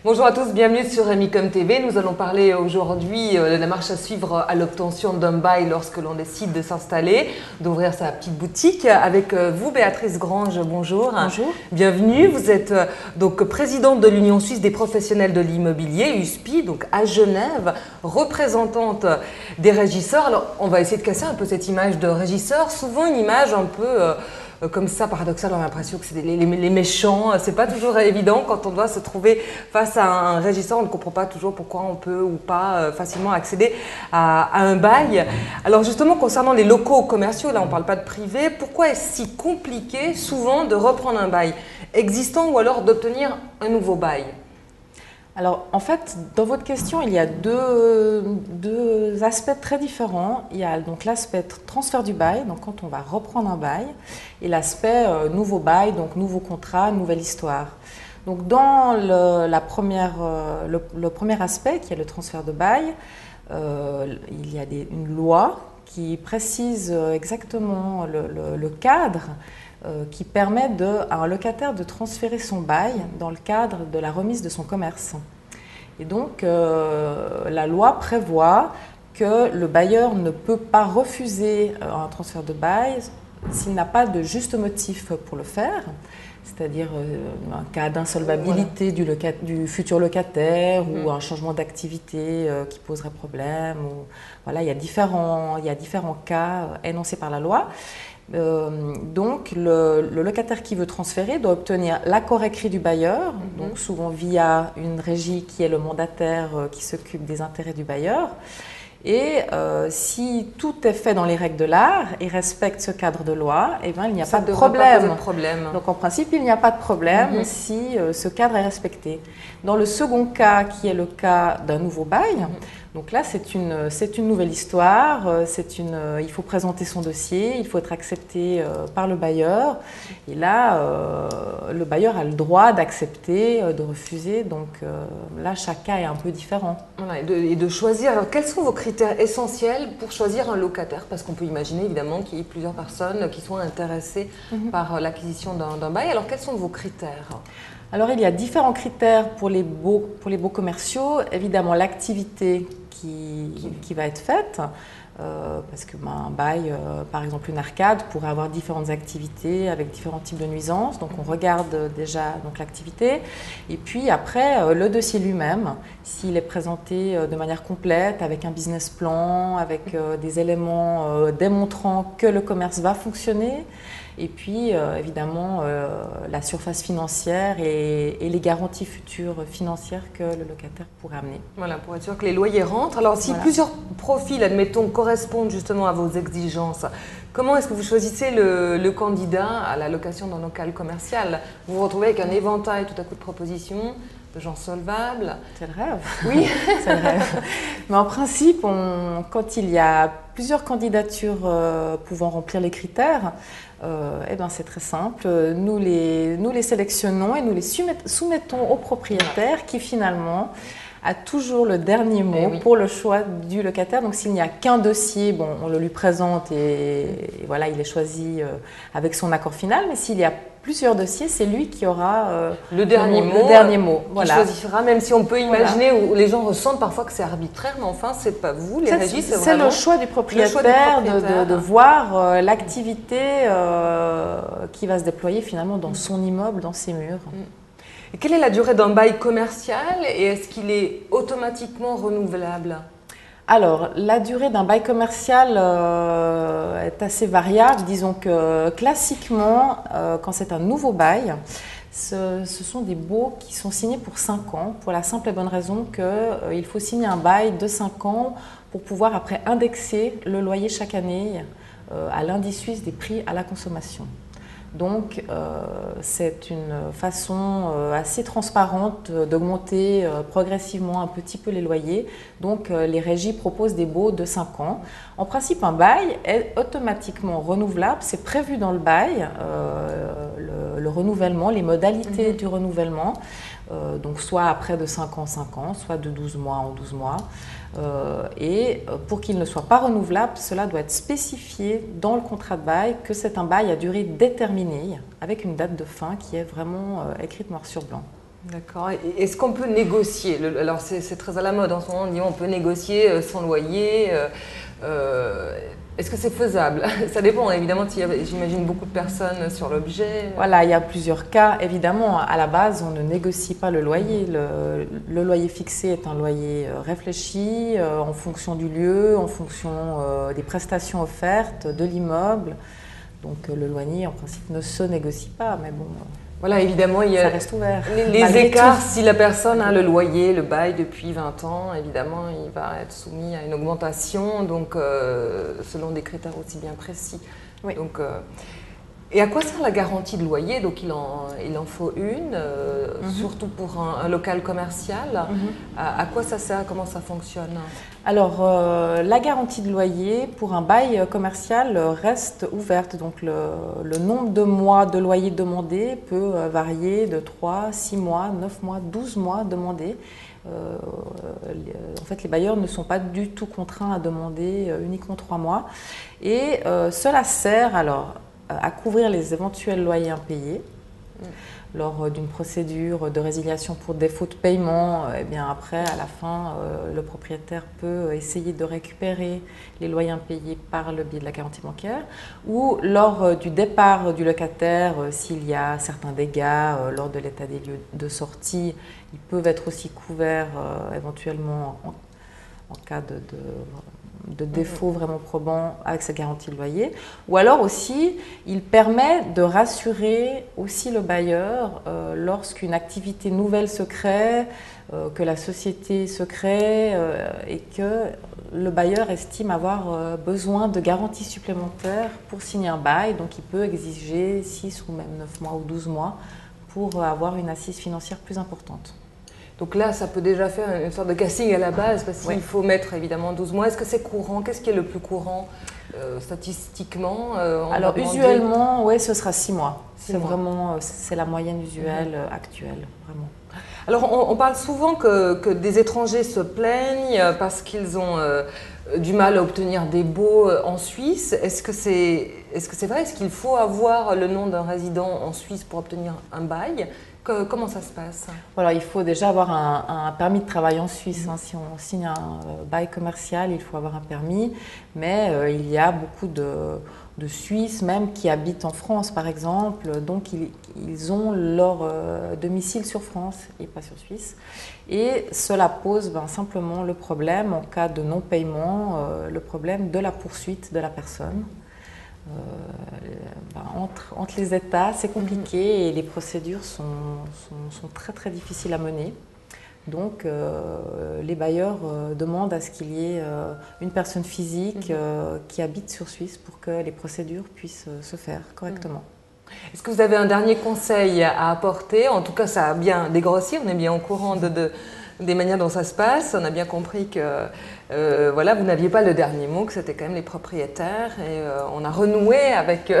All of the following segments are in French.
Bonjour à tous, bienvenue sur Emicom TV. Nous allons parler aujourd'hui de la marche à suivre à l'obtention d'un bail lorsque l'on décide de s'installer, d'ouvrir sa petite boutique. Avec vous, Béatrice Grange, bonjour. Bonjour. Bienvenue. Vous êtes donc présidente de l'Union Suisse des professionnels de l'immobilier, USPI, donc à Genève, représentante des régisseurs. Alors, on va essayer de casser un peu cette image de régisseur, souvent une image un peu comme ça, paradoxal, on a l'impression que c'est les méchants. C'est pas toujours évident quand on doit se trouver face à un régisseur. On ne comprend pas toujours pourquoi on peut ou pas facilement accéder à un bail. Alors justement, concernant les locaux commerciaux, là on ne parle pas de privé, pourquoi est-ce si compliqué souvent de reprendre un bail existant ou alors d'obtenir un nouveau bail ? Alors, en fait, dans votre question, il y a deux aspects très différents. Il y a donc l'aspect transfert du bail, donc quand on va reprendre un bail, et l'aspect nouveau bail, donc nouveau contrat, nouvelle histoire. Donc, dans le premier aspect, qui est le transfert de bail, il y a une loi qui précise exactement le cadre qui permet à un locataire de transférer son bail dans le cadre de la remise de son commerce. Et donc, la loi prévoit que le bailleur ne peut pas refuser un transfert de bail s'il n'a pas de juste motif pour le faire, c'est-à-dire un cas d'insolvabilité du futur locataire ou un changement d'activité qui poserait problème. Voilà, il y a différents cas énoncés par la loi. Donc, le locataire qui veut transférer doit obtenir l'accord écrit du bailleur, donc souvent via une régie qui est le mandataire qui s'occupe des intérêts du bailleur. Et si tout est fait dans les règles de l'art et respecte ce cadre de loi, eh bien, il n'y a pas de problème. Donc en principe, il n'y a pas de problème si ce cadre est respecté. Dans le second cas, qui est le cas d'un nouveau bail, donc là, c'est une nouvelle histoire, il faut présenter son dossier, il faut être accepté par le bailleur. Et là, le bailleur a le droit d'accepter, de refuser. Donc là, chaque cas est un peu différent. Voilà, et de choisir. Alors, quels sont vos critères essentiels pour choisir un locataire? Parce qu'on peut imaginer évidemment qu'il y ait plusieurs personnes qui soient intéressées par l'acquisition d'un bail. Alors, quels sont vos critères? Alors, il y a différents critères pour les baux commerciaux. Évidemment, l'activité qui va être faite, parce que un bail, par exemple une arcade, pourrait avoir différentes activités avec différents types de nuisances. Donc, on regarde déjà l'activité. Et puis après, le dossier lui-même, s'il est présenté de manière complète, avec un business plan, avec des éléments démontrant que le commerce va fonctionner. Et puis, évidemment, la surface financière et les garanties futures financières que le locataire pourrait amener. Voilà, pour être sûr que les loyers rentrent. Alors, si plusieurs profils, admettons, correspondent justement à vos exigences, comment est-ce que vous choisissez le candidat à la location d'un local commercial? Vous vous retrouvez avec un éventail tout à coup de propositions, de gens solvables. C'est le rêve. Oui, c'est le rêve. Mais en principe, quand il y a plusieurs candidatures pouvant remplir les critères, eh ben c'est très simple. Nous les sélectionnons et nous les soumettons au propriétaire qui finalement a toujours le dernier mot pour le choix du locataire. Donc s'il n'y a qu'un dossier, bon, on le lui présente et voilà, il est choisi avec son accord final. Mais s'il y a plusieurs dossiers, c'est lui qui aura le dernier mot. Voilà. Qui choisira, même si on peut imaginer où les gens ressentent parfois que c'est arbitraire, mais enfin, c'est pas vous, les régies, c'est le choix du propriétaire, de voir l'activité qui va se déployer finalement dans son immeuble, dans ses murs. Et quelle est la durée d'un bail commercial et est-ce qu'il est automatiquement renouvelable? Alors, la durée d'un bail commercial est assez variable. Disons que classiquement, quand c'est un nouveau bail, ce sont des baux qui sont signés pour 5 ans, pour la simple et bonne raison qu'il faut signer un bail de 5 ans pour pouvoir après indexer le loyer chaque année à l'indice suisse des prix à la consommation. Donc, c'est une façon assez transparente d'augmenter progressivement un petit peu les loyers. Donc, les régies proposent des baux de 5 ans. En principe, un bail est automatiquement renouvelable. C'est prévu dans le bail, le renouvellement, les modalités du renouvellement. Donc, soit après de 5 ans, soit de 12 mois en 12 mois. Et pour qu'il ne soit pas renouvelable, cela doit être spécifié dans le contrat de bail que c'est un bail à durée déterminée avec une date de fin qui est vraiment écrite noir sur blanc. D'accord. Est-ce qu'on peut négocier? Alors c'est très à la mode en ce moment, on dit on peut négocier son loyer. Est-ce que c'est faisable? Ça dépend évidemment, j'imagine beaucoup de personnes sur l'objet. Voilà, il y a plusieurs cas. Évidemment, à la base, on ne négocie pas le loyer. Le loyer fixé est un loyer réfléchi en fonction du lieu, en fonction des prestations offertes, de l'immeuble. Donc le loyer, en principe, ne se négocie pas, mais bon, voilà, évidemment, il y a ça reste ouvert. les écarts. Si la personne a le loyer, le bail depuis 20 ans, évidemment, il va être soumis à une augmentation, donc selon des critères aussi bien précis. Oui. Donc, et à quoi sert la garantie de loyer? Donc il en faut une, surtout pour un local commercial. À quoi ça sert? Comment ça fonctionne? Alors, la garantie de loyer pour un bail commercial reste ouverte. Donc, le nombre de mois de loyer demandé peut varier de 3, 6 mois, 9 mois, 12 mois demandés. En fait, les bailleurs ne sont pas du tout contraints à demander uniquement 3 mois. Et cela sert alors à couvrir les éventuels loyers impayés. Lors d'une procédure de résiliation pour défaut de paiement, eh bien après, à la fin, le propriétaire peut essayer de récupérer les loyers impayés par le biais de la garantie bancaire. Ou lors du départ du locataire, s'il y a certains dégâts lors de l'état des lieux de sortie, ils peuvent être aussi couverts éventuellement en cas de défaut vraiment probant avec sa garantie de loyer. Ou alors aussi, il permet de rassurer aussi le bailleur lorsqu'une activité nouvelle se crée, que la société se crée et que le bailleur estime avoir besoin de garanties supplémentaires pour signer un bail. Donc il peut exiger 6 ou même 9 mois ou 12 mois pour avoir une assise financière plus importante. Donc là, ça peut déjà faire une sorte de casting à la base, parce qu'il faut mettre évidemment 12 mois. Est-ce que c'est courant? Qu'est-ce qui est le plus courant statistiquement? Alors usuellement, oui, ce sera 6 mois. C'est la moyenne usuelle actuelle, vraiment. Alors on parle souvent que des étrangers se plaignent parce qu'ils ont du mal à obtenir des baux en Suisse. Est-ce que c'est vrai? Est-ce qu'il faut avoir le nom d'un résident en Suisse pour obtenir un bail? Comment ça se passe? Voilà, il faut déjà avoir un permis de travail en Suisse. Si on signe un bail commercial, il faut avoir un permis. Mais il y a beaucoup de Suisses même qui habitent en France, par exemple. Donc, ils ont leur domicile sur France et pas sur Suisse. Et cela pose simplement le problème, en cas de non-paiement, le problème de la poursuite de la personne. Entre les États, c'est compliqué et les procédures sont très très difficiles à mener. Donc les bailleurs demandent à ce qu'il y ait une personne physique qui habite sur Suisse pour que les procédures puissent se faire correctement. Est-ce que vous avez un dernier conseil à apporter? En tout cas, ça a bien dégrossi, on est bien au courant des manières dont ça se passe. On a bien compris que voilà, vous n'aviez pas le dernier mot, que c'était quand même les propriétaires. Et on a renoué avec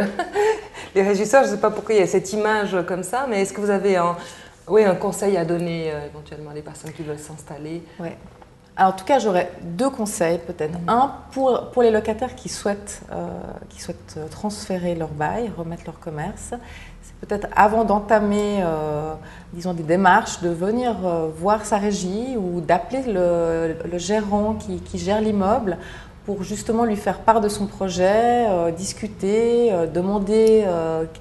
les régisseurs. Je ne sais pas pourquoi il y a cette image comme ça, mais est-ce que vous avez un conseil à donner éventuellement à des personnes qui veulent s'installer? Oui. Alors, en tout cas, j'aurais 2 conseils peut-être. Un, pour les locataires qui souhaitent transférer leur bail, remettre leur commerce. C'est peut-être avant d'entamer, disons, des démarches, de venir voir sa régie ou d'appeler le gérant qui gère l'immeuble pour justement lui faire part de son projet, discuter, demander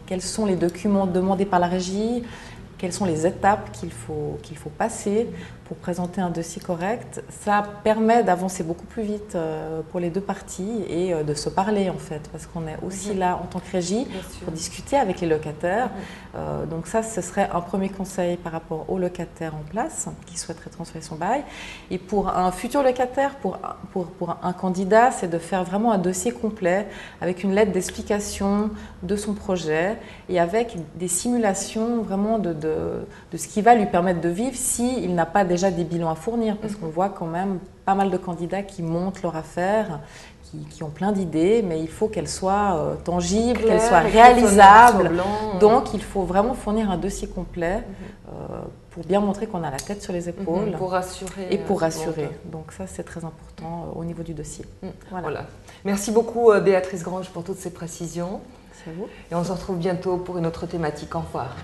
quels sont les documents demandés par la régie, quelles sont les étapes qu'il faut passer pour présenter un dossier correct. Ça permet d'avancer beaucoup plus vite pour les 2 parties et de se parler en fait, parce qu'on est aussi là en tant que régie pour discuter avec les locataires. Donc ça, ce serait un premier conseil par rapport aux locataires en place qui souhaiteraient transférer son bail. Et pour un futur locataire, pour un candidat, c'est de faire vraiment un dossier complet avec une lettre d'explication de son projet et avec des simulations vraiment de ce qui va lui permettre de vivre s'il n'a pas déjà des bilans à fournir, parce qu'on voit quand même pas mal de candidats qui montent leur affaire, qui ont plein d'idées, mais il faut qu'elles soient tangibles, qu'elles soient réalisables. Donc il faut vraiment fournir un dossier complet pour bien montrer qu'on a la tête sur les épaules. Pour rassurer. Et pour rassurer. Donc ça, c'est très important au niveau du dossier. Voilà. Merci beaucoup Béatrice Grange pour toutes ces précisions. C'est à vous. Et on se retrouve bientôt pour une autre thématique. Au revoir.